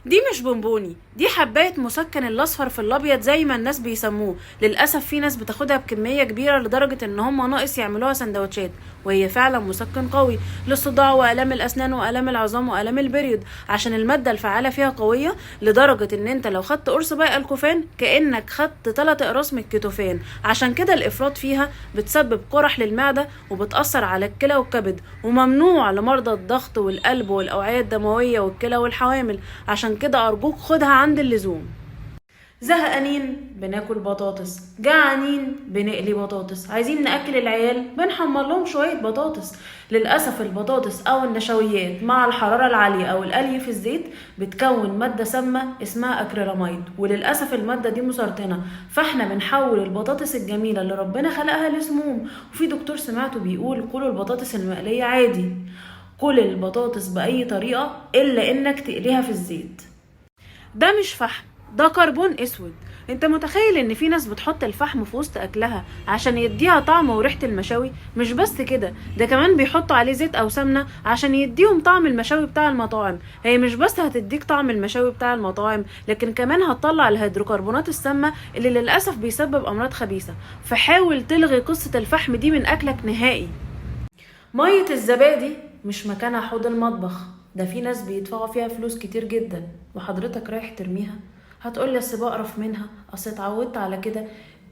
دي مش بونبوني، دي حباية مسكن الاصفر في الابيض زي ما الناس بيسموه. للاسف في ناس بتاخدها بكمية كبيرة لدرجة ان هم ناقص يعملوها سندوتشات، وهي فعلا مسكن قوي للصداع والام الاسنان والام العظام والام البريود، عشان المادة الفعالة فيها قوية لدرجة ان انت لو خدت قرص باقي الكوفان كأنك خدت 3 اقراص من الكيتوفان. عشان كده الافراط فيها بتسبب قرح للمعدة وبتأثر على الكلى والكبد، وممنوع لمرضى الضغط والقلب والاوعية الدموية والكلى والحوامل. عشان كده أرجوك خدها عند اللزوم. زهقانين بناكل بطاطس، جعانين بنقلي بطاطس، عايزين نأكل العيال بنحمر لهم شوية بطاطس. للأسف البطاطس أو النشويات مع الحرارة العالية أو القلي في الزيت بتكون مادة سامة اسمها أكريلاميد، وللأسف المادة دي مسرطنة، فاحنا بنحول البطاطس الجميلة اللي ربنا خلقها لسموم. وفي دكتور سمعته بيقول كلوا البطاطس المقلية عادي، كل البطاطس بأي طريقة إلا إنك تقليها في الزيت. ده مش فحم، ده كربون اسود. انت متخيل ان في ناس بتحط الفحم في وسط اكلها عشان يديها طعم وريحة المشاوي؟ مش بس كده، ده كمان بيحطوا عليه زيت او سمنة عشان يديهم طعم المشاوي بتاع المطاعم. هي مش بس هتديك طعم المشاوي بتاع المطاعم، لكن كمان هتطلع الهيدروكربونات السامة اللي للأسف بيسبب امراض خبيثة. فحاول تلغي قصة الفحم دي من اكلك نهائي. مية الزبادي مش مكانها حوض المطبخ، ده في ناس بيدفعوا فيها فلوس كتير جدا وحضرتك رايح ترميها. هتقولي اصل بقرف منها، اصل اتعودت على كده.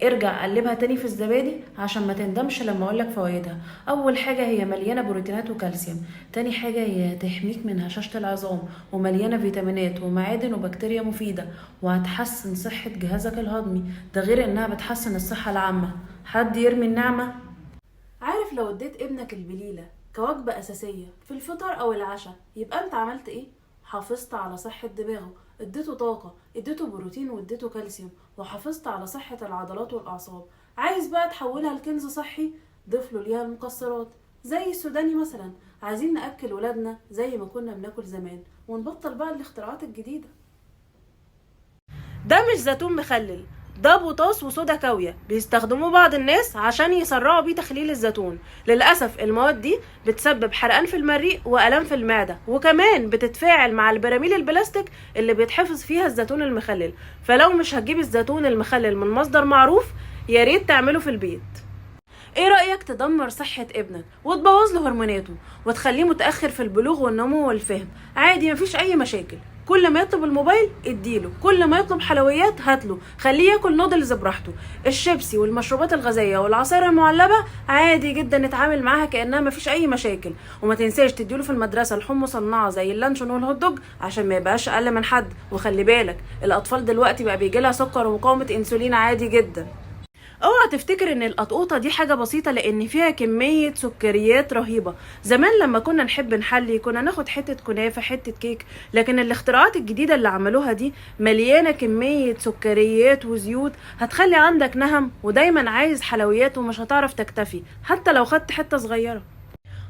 ارجع قلبها تاني في الزبادي عشان ما تندمش لما اقولك فوائدها. اول حاجة هي مليانة بروتينات وكالسيوم، تاني حاجة هي تحميك من هشاشة العظام، ومليانة فيتامينات ومعادن وبكتيريا مفيدة، وهتحسن صحة جهازك الهضمي. ده غير انها بتحسن الصحة العامة. حد يرمي النعمة؟ عارف لو اديت ابنك البليلة كوجبة أساسية في الفطار أو العشاء يبقى أنت عملت إيه؟ حافظت على صحة دماغه، اديته طاقة، اديته بروتين واديته كالسيوم، وحافظت على صحة العضلات والأعصاب. عايز بقى تحولها لكنز صحي؟ ضيفله ليها المكسرات زي السوداني مثلا. عايزين نأكل ولادنا زي ما كنا بناكل زمان ونبطل بقى الاختراعات الجديدة. ده مش زيتون مخلل، ده بوتاس وصودا كاوية بيستخدموه بعض الناس عشان يسرعوا بيه تخليل الزيتون. للأسف المواد دي بتسبب حرقان في المريء وألم في المعدة، وكمان بتتفاعل مع البراميل البلاستيك اللي بيتحفظ فيها الزيتون المخلل. فلو مش هتجيب الزيتون المخلل من مصدر معروف ياريت تعمله في البيت. ايه رأيك تدمر صحة ابنك وتبوظ له هرموناته وتخليه متأخر في البلوغ والنمو والفهم؟ عادي، مفيش اي مشاكل. كل ما يطلب الموبايل اديله، كل ما يطلب حلويات هاتله، خليه ياكل نودلز براحته. الشيبسي والمشروبات الغازية والعصائر المعلبة عادي جدا نتعامل معاها كأنها مفيش اي مشاكل. وما تنساش تديله في المدرسة لحوم مصنعة زي اللانشون والهوت دوج عشان ما يبقاش اقل من حد. وخلي بالك الاطفال دلوقتي بقى بيجيلها سكر ومقاومة انسولين عادي جدا. اوعى تفتكر ان القطقوطه دي حاجه بسيطه، لان فيها كميه سكريات رهيبه. زمان لما كنا نحب نحلي كنا ناخد حته كنافه حته كيك، لكن الاختراعات الجديده اللي عملوها دي مليانه كميه سكريات وزيوت هتخلي عندك نهم ودايما عايز حلويات ومش هتعرف تكتفي حتى لو خدت حته صغيره.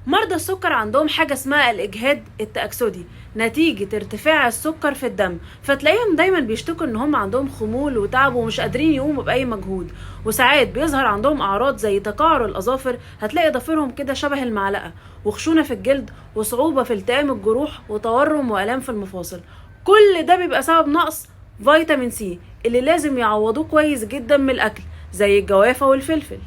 مرضى السكر عندهم حاجة اسمها الإجهاد التأكسدي نتيجة ارتفاع السكر في الدم، فتلاقيهم دايما بيشتكوا ان هم عندهم خمول وتعب ومش قادرين يقوموا بأي مجهود. وساعات بيظهر عندهم أعراض زي تقعر الأظافر، هتلاقي ضفيرهم كده شبه المعلقة، وخشونة في الجلد، وصعوبة في التئام الجروح، وتورم وآلام في المفاصل. كل ده بيبقى سبب نقص فيتامين سي اللي لازم يعوضوه كويس جدا من الأكل زي الجوافة والفلفل.